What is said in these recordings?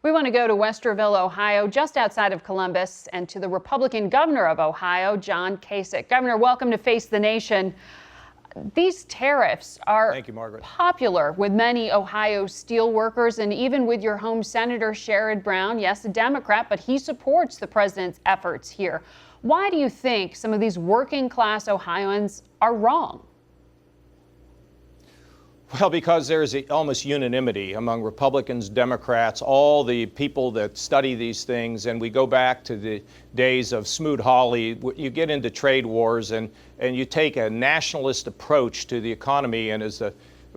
We want to go to Westerville, Ohio, just outside of Columbus, and to the Republican governor of Ohio, John Kasich. Governor, welcome to Face the Nation. These tariffs are Thank you, Margaret. Popular with many Ohio steelworkers and even with your home Senator Sherrod Brown. Yes, a Democrat, but he supports the president's efforts here. Why do you think some of these working class Ohioans are wrong? Well, because there's almost unanimity among Republicans, Democrats, all the people that study these things, and we go back to the days of Smoot-Hawley. You get into trade wars and you take a nationalist approach to the economy, and as the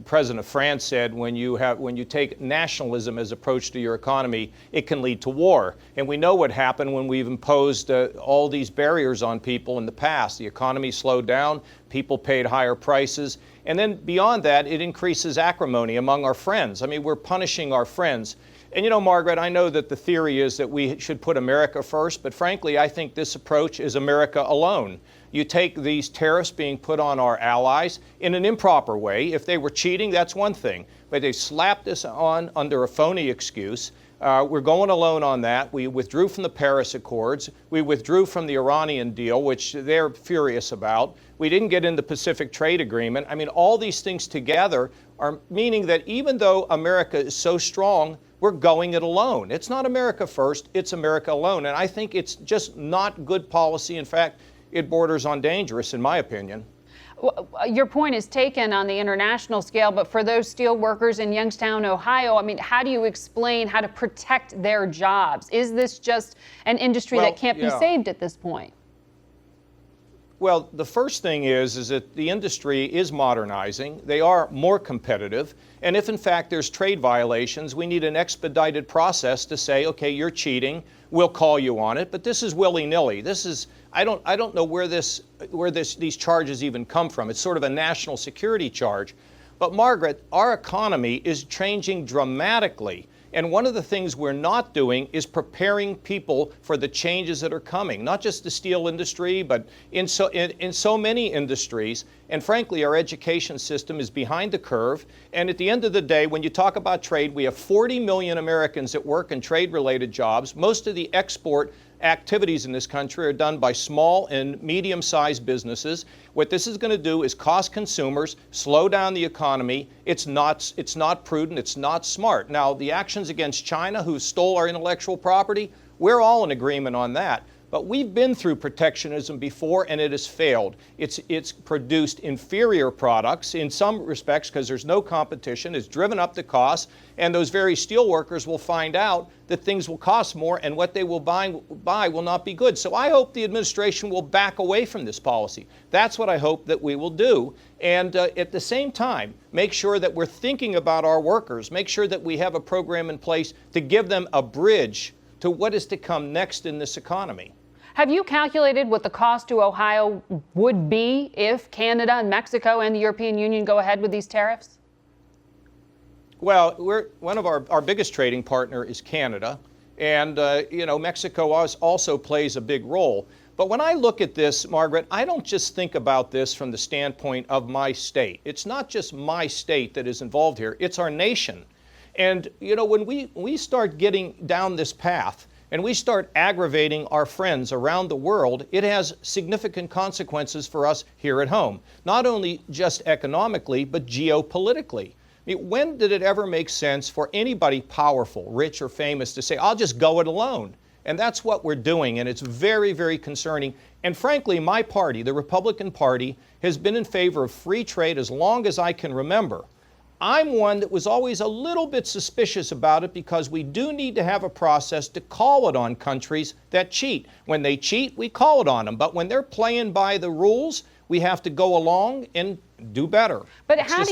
President of France said, when you take nationalism as approach to your economy, it can lead to war. And we know what happened when we've imposed all these barriers on people in the past. The economy slowed down, people paid higher prices, and then beyond that, it increases acrimony among our friends. I mean, we're punishing our friends. And you know, Margaret, I know that the theory is that we should put America first, but frankly, I think this approach is America alone. You take these tariffs being put on our allies in an improper way. If they were cheating, that's one thing. But they slapped this on under a phony excuse. We're going alone on that. We withdrew from the Paris Accords. We withdrew from the Iranian deal, which they're furious about. We didn't get in the Pacific Trade Agreement. I mean, all these things together are meaning that even though America is so strong, we're going it alone. It's not America first, it's America alone. And I think it's just not good policy. In fact, it borders on dangerous, in my opinion. Well, your point is taken on the international scale, but for those steel workers in Youngstown, Ohio, I mean, how do you explain how to protect their jobs? Is this just an industry that can't be saved at this point? Well, the first thing is that the industry is modernizing. They are more competitive. And if in fact there's trade violations, we need an expedited process to say, okay, you're cheating, we'll call you on it. But this is willy-nilly. This is, I don't know where these charges even come from. It's sort of a national security charge. But Margaret, our economy is changing dramatically. And one of the things we're not doing is preparing people for the changes that are coming, not just the steel industry, but in so many industries. And frankly, our education system is behind the curve. And at the end of the day, when you talk about trade, we have 40 million Americans that work in trade-related jobs. Most of the export activities in this country are done by small and medium-sized businesses. What this is going to do is cost consumers, slow down the economy. It's not prudent, it's not smart. Now, the actions against China, who stole our intellectual property, we're all in agreement on that. But we've been through protectionism before, and it has failed. It's produced inferior products in some respects because there's no competition. It's driven up the costs, and those very steel workers will find out that things will cost more, and what they will buy will not be good. So I hope the administration will back away from this policy. That's what I hope that we will do. And at the same time, make sure that we're thinking about our workers. Make sure that we have a program in place to give them a bridge to what is to come next in this economy. Have you calculated what the cost to Ohio would be if Canada and Mexico and the European Union go ahead with these tariffs? Well, one of our biggest trading partner is Canada, and you know, Mexico also plays a big role. But when I look at this, Margaret, I don't just think about this from the standpoint of my state. It's not just my state that is involved here, it's our nation. And you know, when we start getting down this path, and we start aggravating our friends around the world, it has significant consequences for us here at home. Not only just economically, but geopolitically. I mean, when did it ever make sense for anybody powerful, rich or famous, to say, I'll just go it alone? And that's what we're doing, and it's very, very concerning. And frankly, my party, the Republican Party, has been in favor of free trade as long as I can remember. I'm one that was always a little bit suspicious about it because we do need to have a process to call it on countries that cheat. When they cheat, we call it on them. But when they're playing by the rules, we have to go along and do better. But how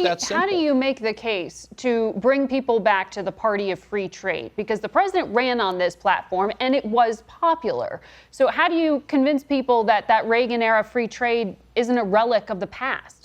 do you make the case to bring people back to the party of free trade? Because the president ran on this platform and it was popular. So how do you convince people that that Reagan-era free trade isn't a relic of the past?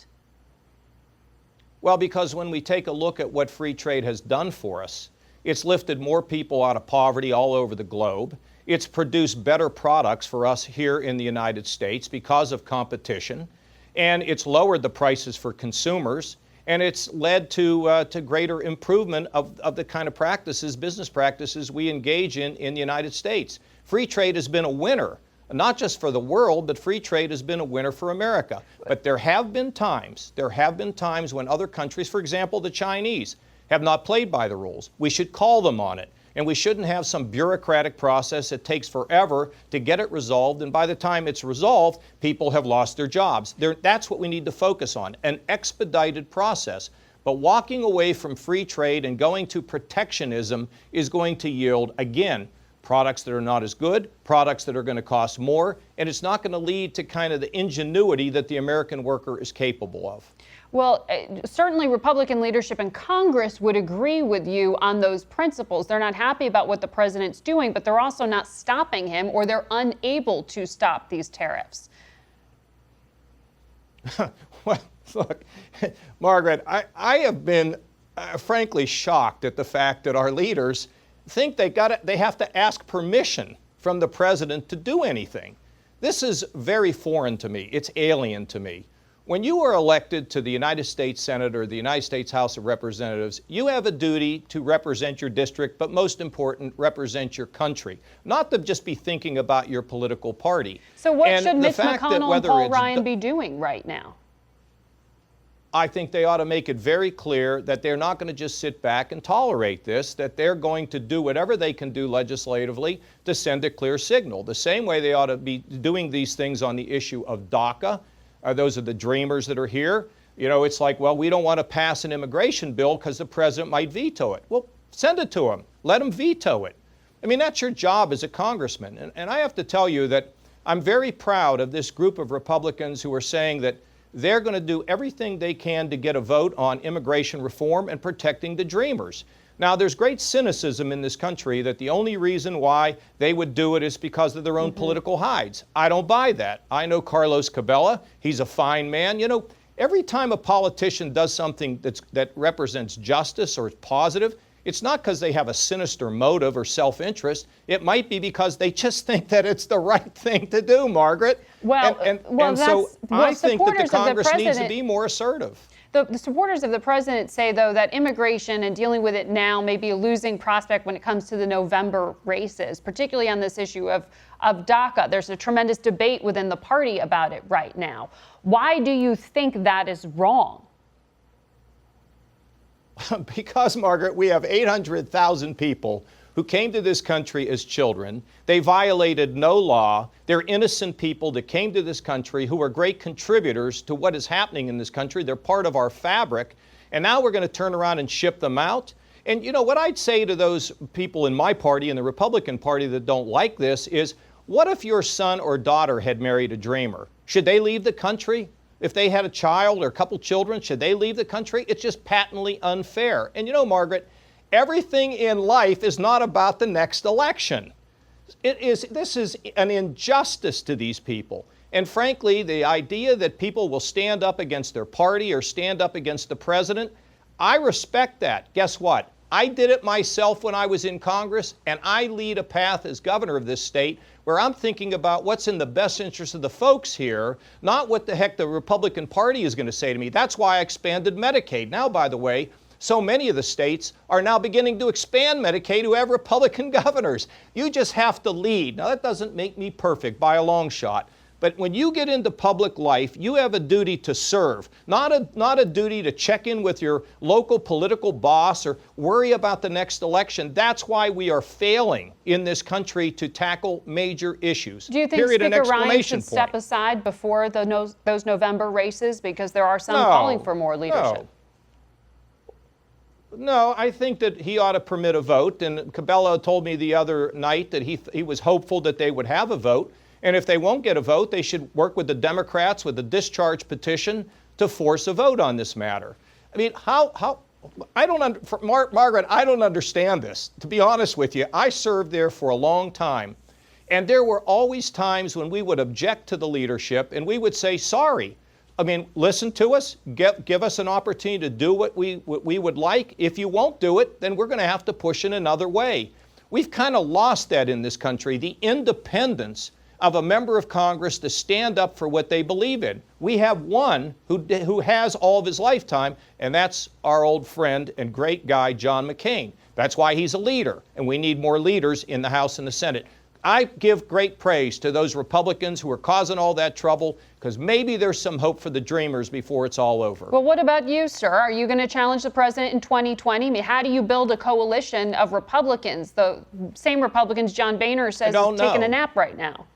Well, because when we take a look at what free trade has done for us, it's lifted more people out of poverty all over the globe. It's produced better products for us here in the United States because of competition. And it's lowered the prices for consumers. and it's led to greater improvement of the kind of practices, business practices we engage in the United States. Free trade has been a winner, not just for the world, but free trade has been a winner for America. But there have been times when other countries, for example, the Chinese, have not played by the rules. We should call them on it. And we shouldn't have some bureaucratic process that takes forever to get it resolved. And by the time it's resolved, people have lost their jobs. That's what we need to focus on, an expedited process. But walking away from free trade and going to protectionism is going to yield, again, products that are not as good, products that are going to cost more, and it's not going to lead to kind of the ingenuity that the American worker is capable of. Well, certainly Republican leadership in Congress would agree with you on those principles. They're not happy about what the president's doing, but they're also not stopping him, or they're unable to stop these tariffs. Well, look, Margaret, I have been frankly shocked at the fact that our leaders think they have to ask permission from the president to do anything. This is very foreign to me. It's alien to me. When you are elected to the United States Senate or the United States House of Representatives, you have a duty to represent your district, but most important, represent your country, not to just be thinking about your political party. So what should Mitch McConnell and Paul Ryan be doing right now? I think they ought to make it very clear that they're not going to just sit back and tolerate this, that they're going to do whatever they can do legislatively to send a clear signal. The same way they ought to be doing these things on the issue of DACA. Those are the dreamers that are here. You know, it's like, well, we don't want to pass an immigration bill because the president might veto it. Well, send it to him. Let him veto it. I mean, that's your job as a congressman. And I have to tell you that I'm very proud of this group of Republicans who are saying that they're going to do everything they can to get a vote on immigration reform and protecting the dreamers. Now, there's great cynicism in this country that the only reason why they would do it is because of their own political hides. I don't buy that. I know Carlos Cabela. He's a fine man. You know, every time a politician does something that represents justice or is positive, it's not because they have a sinister motive or self-interest. It might be because they just think that it's the right thing to do, Margaret. Well, so I think that the Congress needs to be more assertive. The supporters of the president say, though, that immigration and dealing with it now may be a losing prospect when it comes to the November races, particularly on this issue of DACA. There's a tremendous debate within the party about it right now. Why do you think that is wrong? Because, Margaret, we have 800,000 people who came to this country as children. They violated no law. They're innocent people that came to this country who are great contributors to what is happening in this country. They're part of our fabric. And now we're going to turn around and ship them out. And you know, what I'd say to those people in my party and the Republican Party that don't like this is, what if your son or daughter had married a dreamer? Should they leave the country? If they had a child or a couple children, should they leave the country? It's just patently unfair. And you know, Margaret, everything in life is not about the next election. This is an injustice to these people. And frankly, the idea that people will stand up against their party or stand up against the president, I respect that. Guess what? I did it myself when I was in Congress, and I lead a path as governor of this state where I'm thinking about what's in the best interest of the folks here, not what the heck the Republican Party is going to say to me. That's why I expanded Medicaid. Now, by the way, so many of the states are now beginning to expand Medicaid who have Republican governors. You just have to lead. Now, that doesn't make me perfect by a long shot. But when you get into public life, you have a duty to serve, not a duty to check in with your local political boss or worry about the next election. That's why we are failing in this country to tackle major issues. Do you think Speaker Ryan should step aside before those November races? Because there are some calling for more leadership. No, I think that he ought to permit a vote. And Cabela told me the other night that he was hopeful that they would have a vote. And if they won't get a vote, they should work with the Democrats with a discharge petition to force a vote on this matter. I mean, Margaret, I don't understand this. To be honest with you, I served there for a long time. And there were always times when we would object to the leadership and we would say, sorry. I mean, listen to us, give us an opportunity to do what we would like. If you won't do it, then we're going to have to push in another way. We've kind of lost that in this country, the independence of a member of Congress to stand up for what they believe in. We have one who has all of his lifetime, and that's our old friend and great guy, John McCain. That's why he's a leader, and we need more leaders in the House and the Senate. I give great praise to those Republicans who are causing all that trouble, because maybe there's some hope for the dreamers before it's all over. Well, what about you, sir? Are you going to challenge the president in 2020? I mean, how do you build a coalition of Republicans, the same Republicans John Boehner says is taking a nap right now?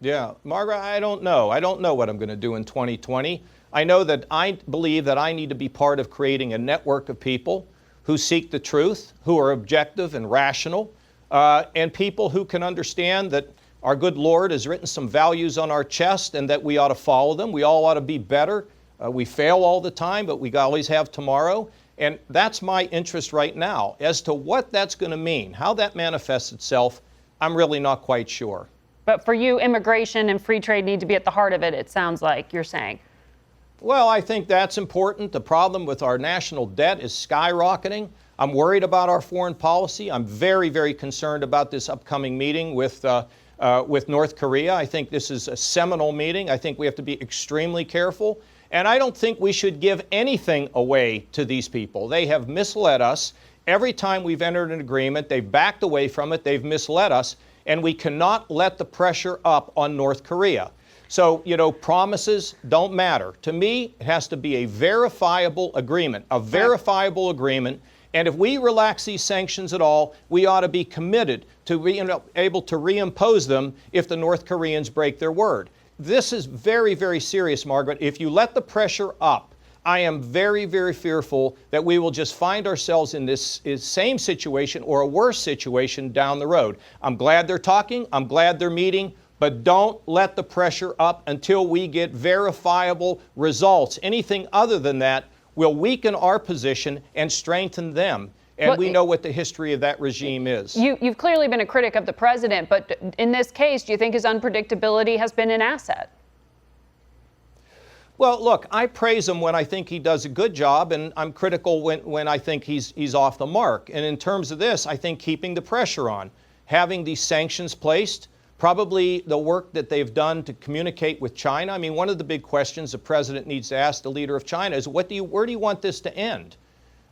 Yeah, Margaret, I don't know. I don't know what I'm going to do in 2020. I know that I believe that I need to be part of creating a network of people who seek the truth, who are objective and rational, and people who can understand that our good Lord has written some values on our chest and that we ought to follow them. We all ought to be better. We fail all the time, but we always have tomorrow. And that's my interest right now. As to what that's going to mean, how that manifests itself, I'm really not quite sure. But for you, immigration and free trade need to be at the heart of it, it sounds like you're saying. Well, I think that's important. The problem with our national debt is skyrocketing. I'm worried about our foreign policy. I'm very, very concerned about this upcoming meeting with North Korea. I think this is a seminal meeting. I think we have to be extremely careful. And I don't think we should give anything away to these people. They have misled us. Every time we've entered an agreement, they've backed away from it. They've misled us. And we cannot let the pressure up on North Korea. So, promises don't matter. To me, it has to be a verifiable agreement, And if we relax these sanctions at all, we ought to be committed to being able to reimpose them if the North Koreans break their word. This is very, very serious, Margaret. If you let the pressure up, I am very, very fearful that we will just find ourselves in this same situation or a worse situation down the road. I'm glad they're talking. I'm glad they're meeting. But don't let the pressure up until we get verifiable results. Anything other than that will weaken our position and strengthen them. And we know what the history of that regime is. You've clearly been a critic of the president, but in this case, do you think his unpredictability has been an asset? Well, look, I praise him when I think he does a good job, and I'm critical when I think he's off the mark. And in terms of this, I think keeping the pressure on, having these sanctions placed, probably the work that they've done to communicate with China. I mean, one of the big questions the president needs to ask the leader of China is, where do you want this to end?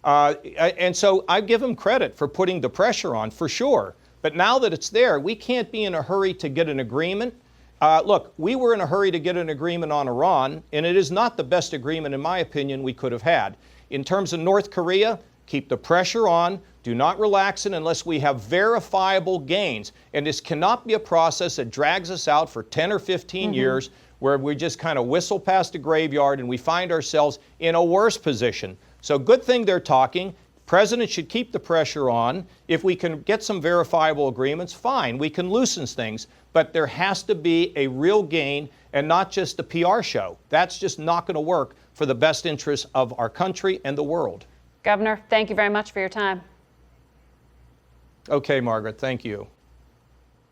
And so I give him credit for putting the pressure on, for sure. But now that it's there, we can't be in a hurry to get an agreement. Look, we were in a hurry to get an agreement on Iran, and it is not the best agreement, in my opinion, we could have had. In terms of North Korea, keep the pressure on. Do not relax it unless we have verifiable gains. And this cannot be a process that drags us out for 10 or 15 years where we just kind of whistle past the graveyard and we find ourselves in a worse position. So good thing they're talking. President should keep the pressure on. If we can get some verifiable agreements, fine, we can loosen things. But there has to be a real gain and not just a PR show. That's just not going to work for the best interests of our country and the world. Governor, thank you very much for your time. Okay, Margaret, thank you.